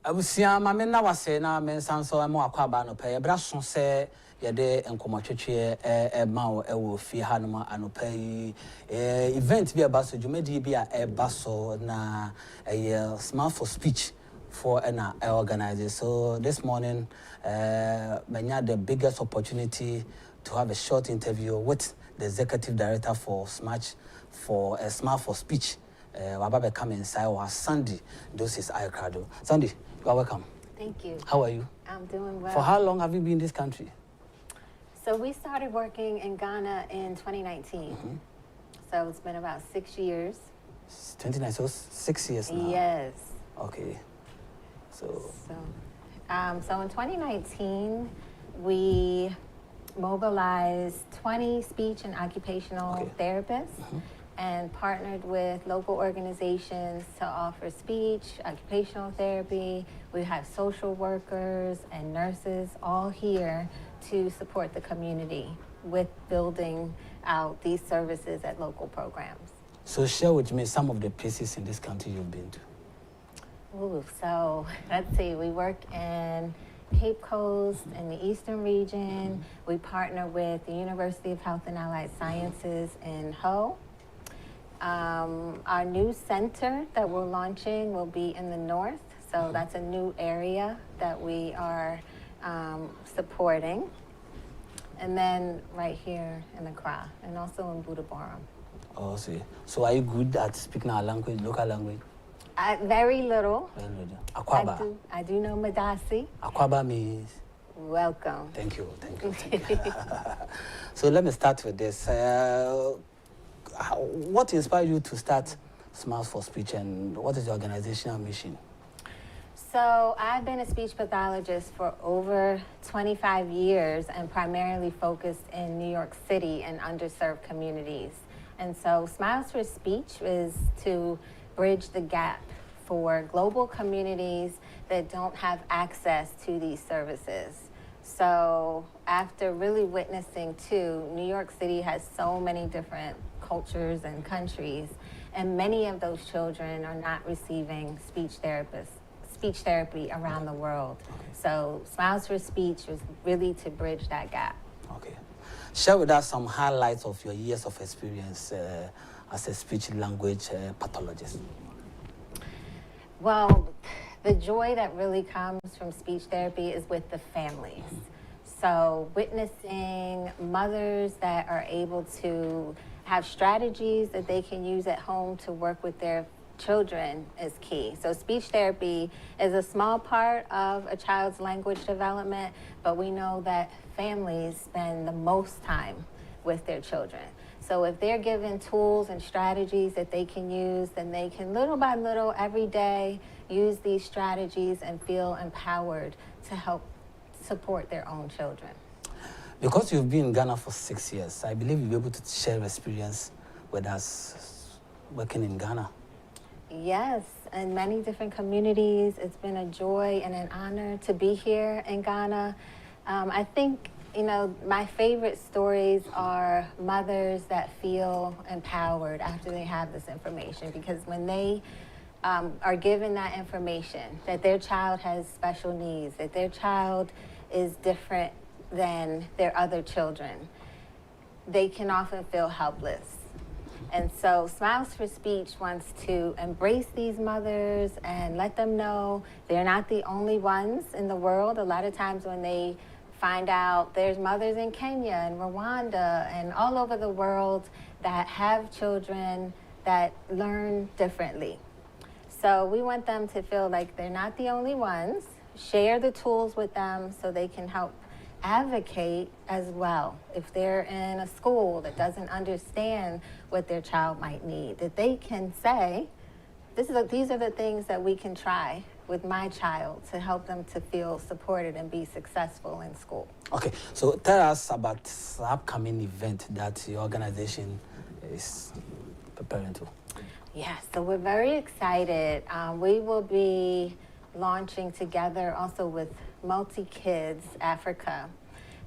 Abusia ma me na wase na me nsanso emo akwaba no pe bra so se yede enkomotwetwe ma wo ewo fi hanoma anopa yi event bi aba so jumedi bi a eba so na smart for speech for an organizer. So this morning manya the biggest opportunity to have a short interview with the executive director for Smart for Speech. Wababe come inside was Sandy. Dorsey Agyapong. Sandy, you are welcome. Thank you. How are you? I'm doing well. For how long have you been in this country? So we started working in Ghana in 2019. So it's been about 6 years. 29, so 6 years now. Yes. Okay. So in 2019, we mobilized 20 speech and occupational therapists and partnered with local organizations to offer speech, occupational therapy. We have social workers and nurses all here to support the community with building out these services at local programs. So share with me some of the places in this country you've been to. Ooh, so let's see, we work in Cape Coast in the Eastern region. We partner with the University of Health and Allied Sciences in Ho. Our new center that we're launching will be in the north, so that's a new area that we are supporting. And then right here in Accra, and also in Budaboram. Oh, see. So are you good at speaking our language, local language? Very little. Akwaba. I do know Madasi. Akwaba means? Welcome. Thank you. So let me start with this. What inspired you to start Smart for Speech, and what is your organizational mission? So I've been a speech pathologist for over 25 years and primarily focused in New York City and underserved communities. And so Smiles for Speech is to bridge the gap for global communities that don't have access to these services. So after really witnessing too, New York City has so many different cultures and countries, and many of those children are not receiving speech therapy around the world. So Smiles for Speech was really to bridge that gap. Okay. Share with us some highlights of your years of experience as a speech language pathologist. Well, the joy that really comes from speech therapy is with the families. So witnessing mothers that are able to have strategies that they can use at home to work with their children is key. So speech therapy is a small part of a child's language development, but we know that families spend the most time with their children. So if they're given tools and strategies that they can use, then they can little by little every day use these strategies and feel empowered to help support their own children. Because you've been in Ghana for 6 years, I believe you'll be able to share your experience with us working in Ghana. Yes, in many different communities. It's been a joy and an honor to be here in Ghana. I think, you know, my favorite stories are mothers that feel empowered after they have this information, because when they are given that information, that their child has special needs, that their child is different than their other children, they can often feel helpless. And so Smiles for Speech wants to embrace these mothers and let them know they're not the only ones in the world. A lot of times when they find out there's mothers in Kenya and Rwanda and all over the world that have children that learn differently. So we want them to feel like they're not the only ones, share the tools with them so they can help advocate as well. If they're in a school that doesn't understand what their child might need, that they can say, these are the things that we can try with my child to help them to feel supported and be successful in school. Okay, so tell us about the upcoming event that your organization is preparing to. Yeah, so we're very excited. We will be launching together also with Multi-Kids Africa.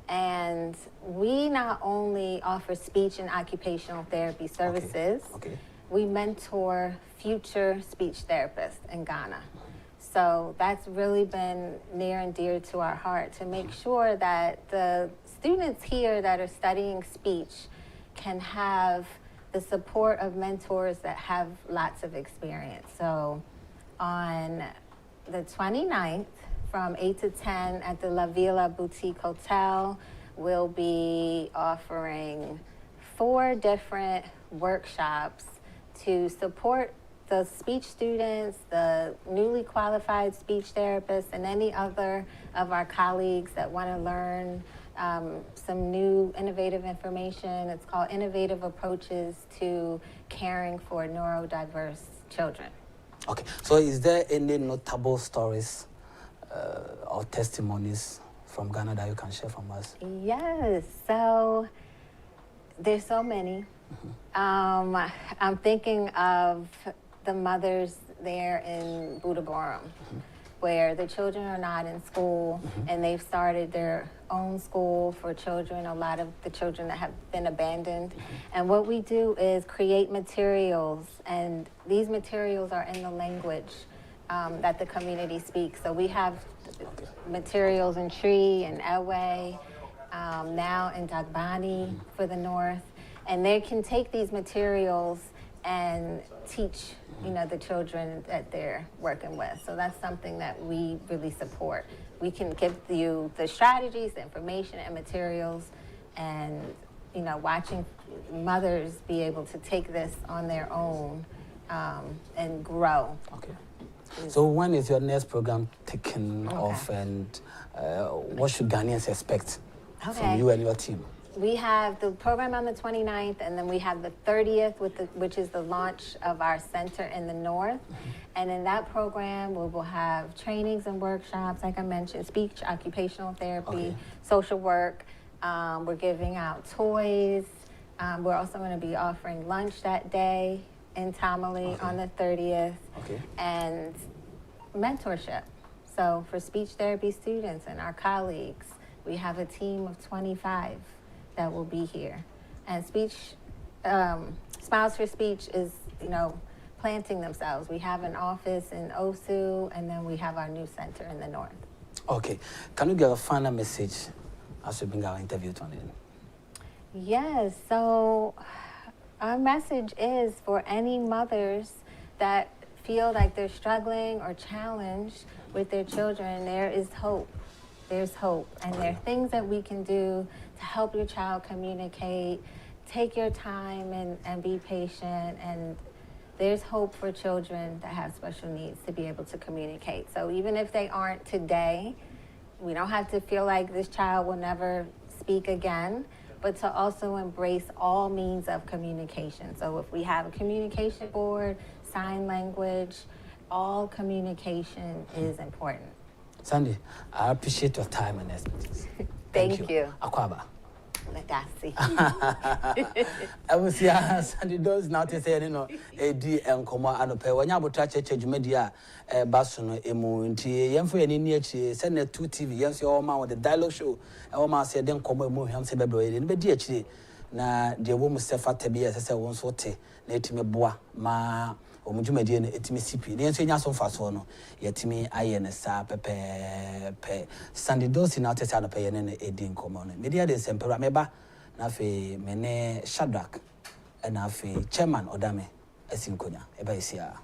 And we not only offer speech and occupational therapy services, we mentor future speech therapists in Ghana. So that's really been near and dear to our heart, to make sure that the students here that are studying speech can have the support of mentors that have lots of experience. So on the 29th, from 8 to 10 at the La Villa Boutique Hotel, we'll be offering 4 different workshops to support the speech students, the newly qualified speech therapists, and any other of our colleagues that want to learn some new innovative information. It's called Innovative Approaches to Caring for Neurodiverse Children. Okay, so is there any notable stories or testimonies from Ghana that you can share from us? Yes, so there's so many. I'm thinking of the mothers there in Budaborum, where the children are not in school, and they've started their own school for children, a lot of the children that have been abandoned. And what we do is create materials, and these materials are in the language that the community speaks. So we have materials in Tree and Ewe, now in Dagbani for the north, and they can take these materials and teach, the children that they're working with. So that's something that we really support. We can give you the strategies, the information, and materials, and watching mothers be able to take this on their own and grow. Okay. So when is your next program taking off, and what should Ghanaians expect from you and your team? We have the program on the 29th, and then we have the 30th, which is the launch of our center in the north. And in that program, we will have trainings and workshops, like I mentioned, speech, occupational therapy, social work. We're giving out toys. We're also going to be offering lunch that day in Tamale on the 30th. And mentorship. So for speech therapy students and our colleagues, we have a team of 25 that will be here. And speech, Smiles for Speech is, planting themselves. We have an office in Osu, and then we have our new center in the north. Okay. Can you give a final message as we bring our interview to an end? Yes. So our message is for any mothers that feel like they're struggling or challenged with their children, there is hope. There's hope. And there are things that we can do to help your child communicate. Take your time and be patient. And there's hope for children that have special needs to be able to communicate. So even if they aren't today, we don't have to feel like this child will never speak again, but to also embrace all means of communication. So if we have a communication board, sign language, all communication is important. Sandy, I appreciate your time and expertise. Thank you. Akwaba. Letasi. I will see Sandy does now to say, AD and Koma and Pay. When you have a church, media, Basson, Emu, and Yamfu and Nichi, send a 2 TV, yes, your man with the dialogue show. Our man said, then come and move him, say, baby, and be dear. Na the woman Stefa Tabia, as I once wote, let me bois, ma. Omujumedi ne etimi sipi ne enso nya so faso no yetimi aye ne sa pepe Sandy Dorsey na tese anope ye ne edi nkomo no media de sempera meba na fe mene Shadrack na fe chairman odame asinkonya eba isia.